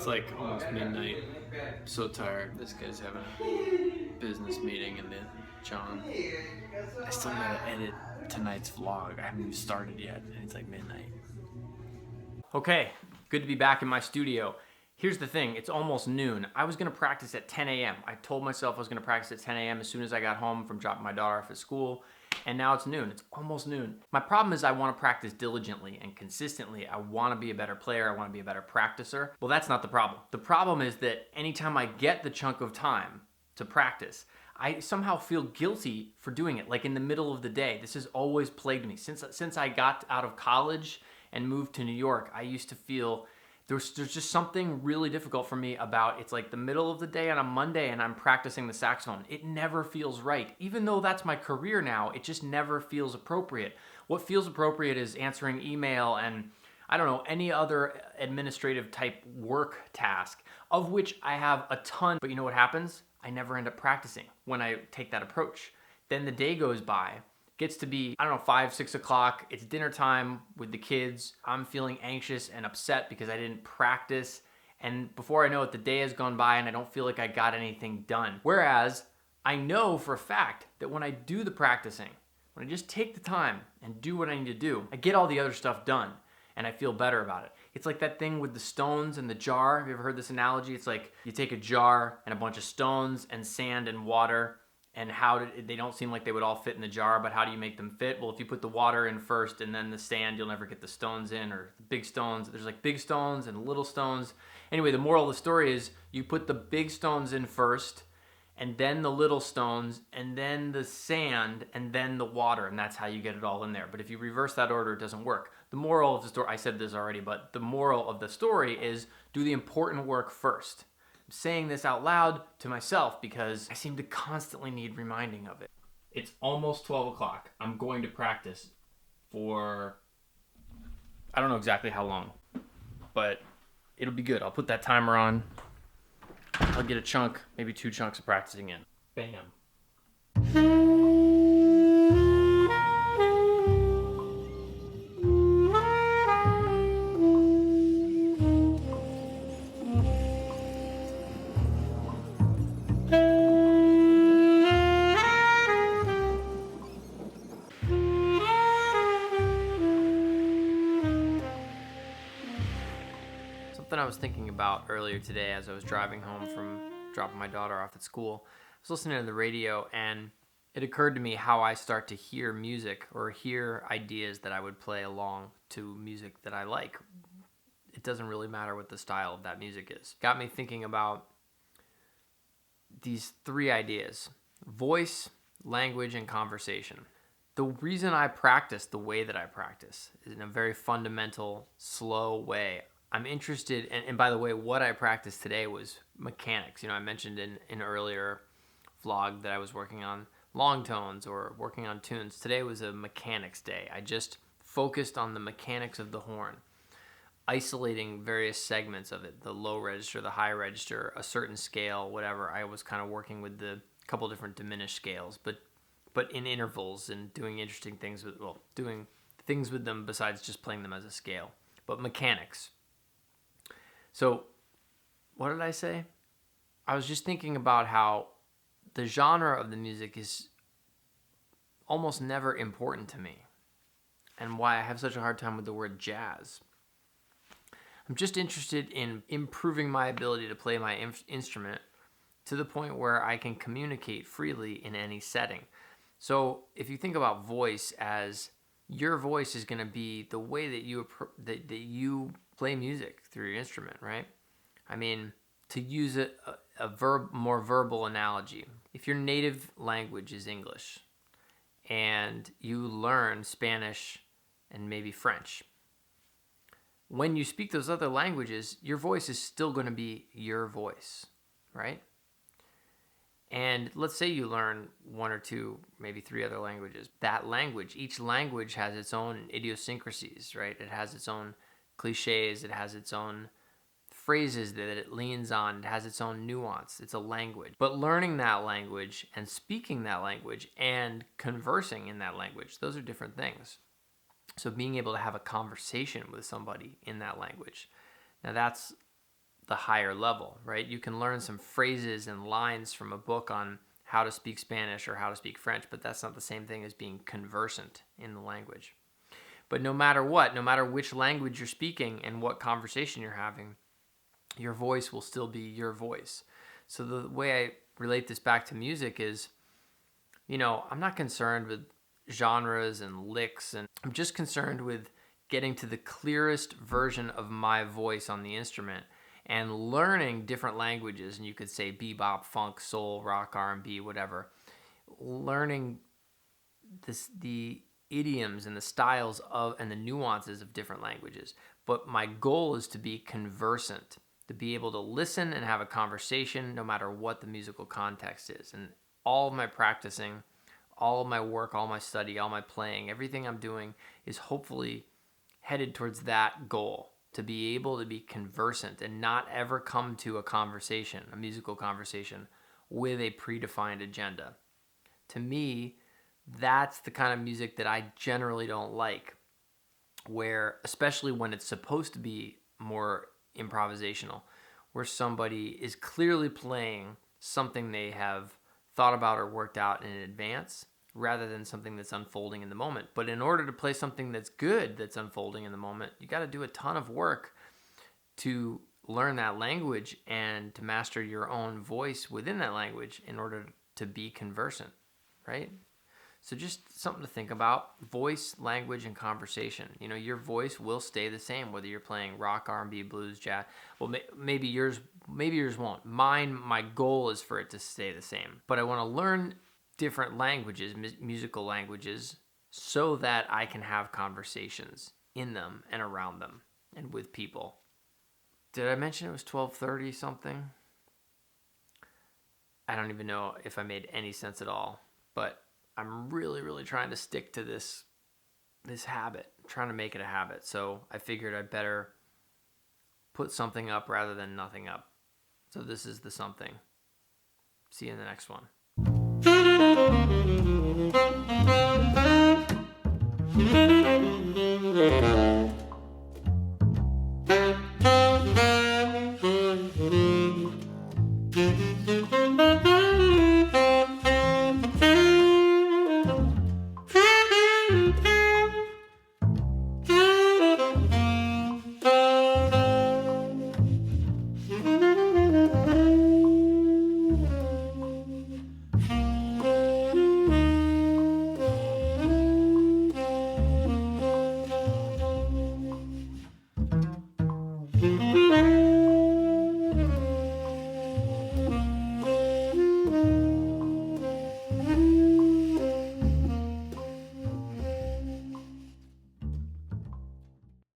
It's like almost midnight. I'm so tired. This guy's having a business meeting, and then John. I still gotta edit tonight's vlog. I haven't even started yet, and it's like midnight. Okay, good to be back in my studio. Here's the thing, it's almost noon. I was gonna practice at 10 a.m. I told myself I was gonna practice at 10 a.m. as soon as I got home from dropping my daughter off at school, and now it's noon. It's almost noon. My problem is I wanna practice diligently and consistently. I wanna be a better player, I wanna be a better practicer. Well, that's not the problem. The problem is that anytime I get the chunk of time to practice, I somehow feel guilty for doing it, like in the middle of the day. This has always plagued me. Since I got out of college and moved to New York, I used to feel there's just something really difficult for me about it's like the middle of the day on a Monday and I'm practicing the saxophone. It never feels right. Even though that's my career now, it just never feels appropriate. What feels appropriate is answering email and I don't know, any other administrative type work task, of which I have a ton. But you know what happens? I never end up practicing when I take that approach. Then the day goes by, gets to be, I don't know, 5, 6 o'clock. It's dinner time with the kids. I'm feeling anxious and upset because I didn't practice. And before I know it, the day has gone by and I don't feel like I got anything done. Whereas I know for a fact that when I do the practicing, when I just take the time and do what I need to do, I get all the other stuff done and I feel better about it. It's like that thing with the stones and the jar. Have you ever heard this analogy? It's like you take a jar and a bunch of stones and sand and water, and they don't seem like they would all fit in the jar, but how do you make them fit? Well, if you put the water in first and then the sand, you'll never get the stones in, or the big stones. There's like big stones and little stones. Anyway, the moral of the story is you put the big stones in first, and then the little stones, and then the sand, and then the water, and that's how you get it all in there. But if you reverse that order, it doesn't work. The moral of the story, I said this already, but the moral of the story is do the important work first. I'm saying this out loud to myself because I seem to constantly need reminding of it. It's almost 12 o'clock. I'm going to practice for, I don't know exactly how long, but it'll be good. I'll put that timer on. I'll get a chunk, maybe 2 chunks of practicing in. Bam. Something I was thinking about earlier today as I was driving home from dropping my daughter off at school, I was listening to the radio and it occurred to me how I start to hear music or hear ideas that I would play along to music that I like. It doesn't really matter what the style of that music is. Got me thinking about these 3 ideas: voice, language, and conversation. The reason I practice the way that I practice is in a very fundamental, slow way. I'm interested, and by the way, what I practiced today was mechanics. You know, I mentioned in an earlier vlog that I was working on long tones or working on tunes. Today was a mechanics day. I just focused on the mechanics of the horn, isolating various segments of it, the low register, the high register, a certain scale, whatever. I was kind of working with the couple different diminished scales, but in intervals and doing interesting things with, doing things with them besides just playing them as a scale. But mechanics. So, what did I say? I was just thinking about how the genre of the music is almost never important to me, and why I have such a hard time with the word jazz. I'm just interested in improving my ability to play my instrument to the point where I can communicate freely in any setting. So, if you think about voice as your voice is going to be the way that you play music through your instrument, right? I mean, to use a more verbal analogy, if your native language is English and you learn Spanish and maybe French, when you speak those other languages, your voice is still going to be your voice, right? And let's say you learn 1 or 2, maybe 3 other languages. That language, each language has its own idiosyncrasies, right? It has its own cliches, it has its own phrases that it leans on, it has its own nuance. It's a language. But learning that language and speaking that language and conversing in that language, those are different things. So being able to have a conversation with somebody in that language. Now that's the higher level, right? You can learn some phrases and lines from a book on how to speak Spanish or how to speak French, but that's not the same thing as being conversant in the language. But no matter what, no matter which language you're speaking and what conversation you're having, your voice will still be your voice. So the way I relate this back to music is, I'm not concerned with genres and licks, and I'm just concerned with getting to the clearest version of my voice on the instrument and learning different languages. And you could say bebop, funk, soul, rock, R&B, whatever. Learning the idioms and the styles of and the nuances of different languages. But my goal is to be conversant, to be able to listen and have a conversation no matter what the musical context is. And all of my practicing, all of my work, all my study, all my playing, everything I'm doing is hopefully headed towards that goal, to be able to be conversant and not ever come to a conversation, a musical conversation, with a predefined agenda. To me, that's the kind of music that I generally don't like, where, especially when it's supposed to be more improvisational, where somebody is clearly playing something they have thought about or worked out in advance rather than something that's unfolding in the moment. But in order to play something that's good, that's unfolding in the moment, you got to do a ton of work to learn that language and to master your own voice within that language in order to be conversant, right? So just something to think about: voice, language, and conversation. Your voice will stay the same whether you're playing rock, R&B, blues, jazz. Well, maybe yours won't. Mine, my goal is for it to stay the same. But I want to learn different languages, musical languages, so that I can have conversations in them and around them and with people. Did I mention it was 12:30 something? I don't even know if I made any sense at all, but I'm really, really trying to stick to this habit. I'm trying to make it a habit. So I figured I'd better put something up rather than nothing up. So this is the something. See you in the next one.